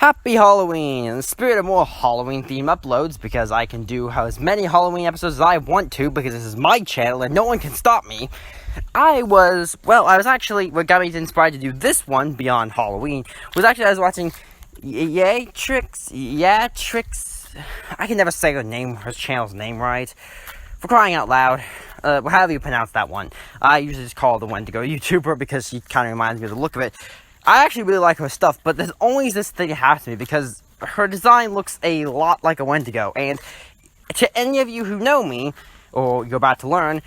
Happy Halloween! In the spirit of more Halloween themed uploads, because I can do as many Halloween episodes as I want to, because this is my channel and no one can stop me. I was actually, what got me inspired to do this one, Beyond Halloween, was actually I was watching Trix, I can never say her channel's name right. For crying out loud, however you pronounce that one. I usually just call her the Wendigo YouTuber because she kind of reminds me of the look of it. I actually really like her stuff, but there's always this thing that happens to me because her design looks a lot like a Wendigo, and to any of you who know me, or you're about to learn,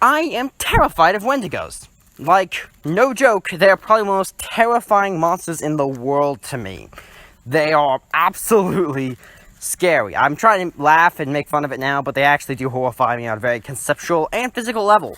I am terrified of Wendigos. Like, no joke, they're probably one of the most terrifying monsters in the world to me. They are absolutely scary. I'm trying to laugh and make fun of it now, but they actually do horrify me on a very conceptual and physical level.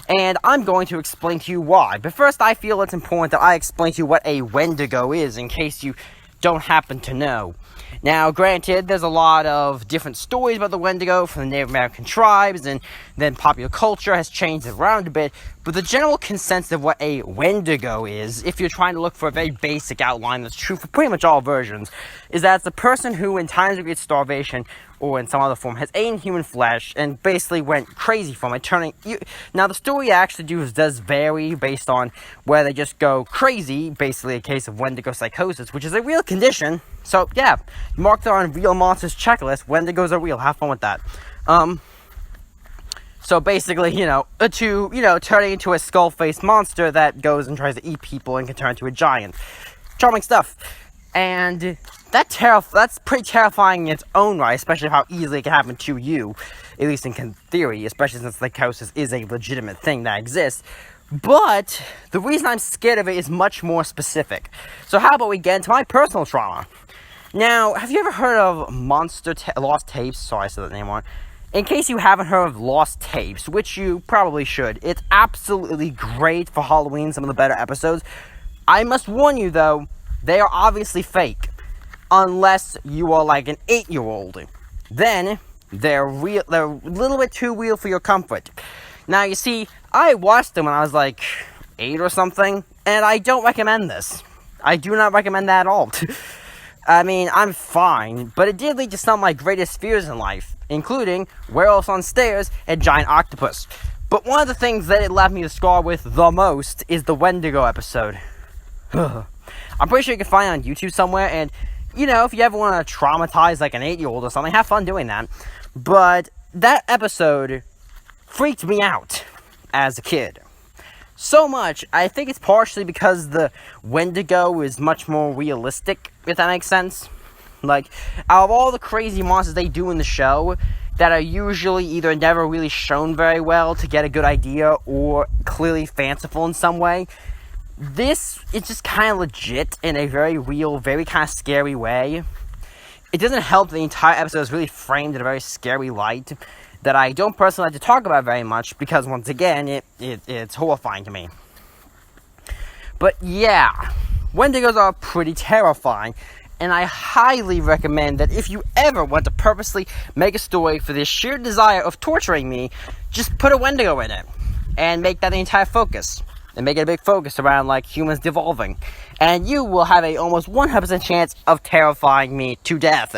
And I'm going to explain to you why. But first, I feel it's important that I explain to you what a Wendigo is, in case you don't happen to know. Now, granted, there's a lot of different stories about the Wendigo from the Native American tribes, and then popular culture has changed it around a bit, but the general consensus of what a Wendigo is, if you're trying to look for a very basic outline that's true for pretty much all versions, is that it's a person who, in times of great starvation, or in some other form, has eaten human flesh, and basically went crazy from it, Now, the story actually does vary based on where they just go crazy, basically a case of Wendigo psychosis, which is a real condition. So, yeah, marked on Real Monsters checklist, Wendigos are real, have fun with that. So basically, turning into a skull-faced monster that goes and tries to eat people and can turn into a giant. Charming stuff. And that's pretty terrifying in its own right, especially how easily it can happen to you, at least in theory, especially since psychosis is a legitimate thing that exists. But the reason I'm scared of it is much more specific. So how about we get into my personal trauma? Now, have you ever heard of Lost Tapes? Sorry, I said that name wrong. In case you haven't heard of Lost Tapes, which you probably should, it's absolutely great for Halloween, some of the better episodes. I must warn you, though, they are obviously fake. Unless you are like an 8-year-old. Then, they're real. They're a little bit too real for your comfort. Now, you see, I watched them when I was like 8 or something, and I don't recommend this. I do not recommend that at all. I mean, I'm fine, but it did lead to some of my greatest fears in life, including werewolves on stairs and giant octopus. But one of the things that it left me to scar with the most is the Wendigo episode. I'm pretty sure you can find it on YouTube somewhere, and if you ever want to traumatize like an 8-year-old or something, have fun doing that. But that episode freaked me out as a kid. So much, I think it's partially because the Wendigo is much more realistic, if that makes sense. Like, out of all the crazy monsters they do in the show, that are usually either never really shown very well to get a good idea, or clearly fanciful in some way, this is just kind of legit in a very real, very kind of scary way. It doesn't help that the entire episode is really framed in a very scary light that I don't personally like to talk about very much because, once again, it's horrifying to me. But yeah, Wendigos are pretty terrifying, and I highly recommend that if you ever want to purposely make a story for the sheer desire of torturing me, just put a Wendigo in it and make that the entire focus. And make it a big focus around, like, humans devolving. And you will have a almost 100% chance of terrifying me to death.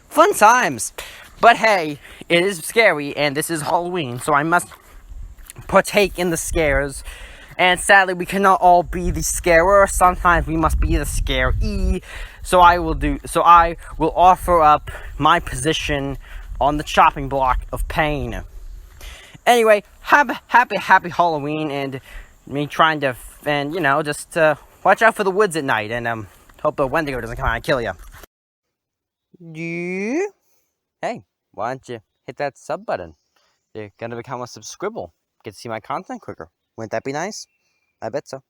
Fun times. But hey, it is scary, and this is Halloween, so I must partake in the scares. And sadly, we cannot all be the scarer. Sometimes we must be the scare-y. So I will offer up my position on the chopping block of pain. Anyway, happy Halloween, and me trying to, just watch out for the woods at night, and hope the Wendigo doesn't come out and kill you. Yeah? Hey, why don't you hit that sub button? You're gonna become a subscriber. Get to see my content quicker. Wouldn't that be nice? I bet so.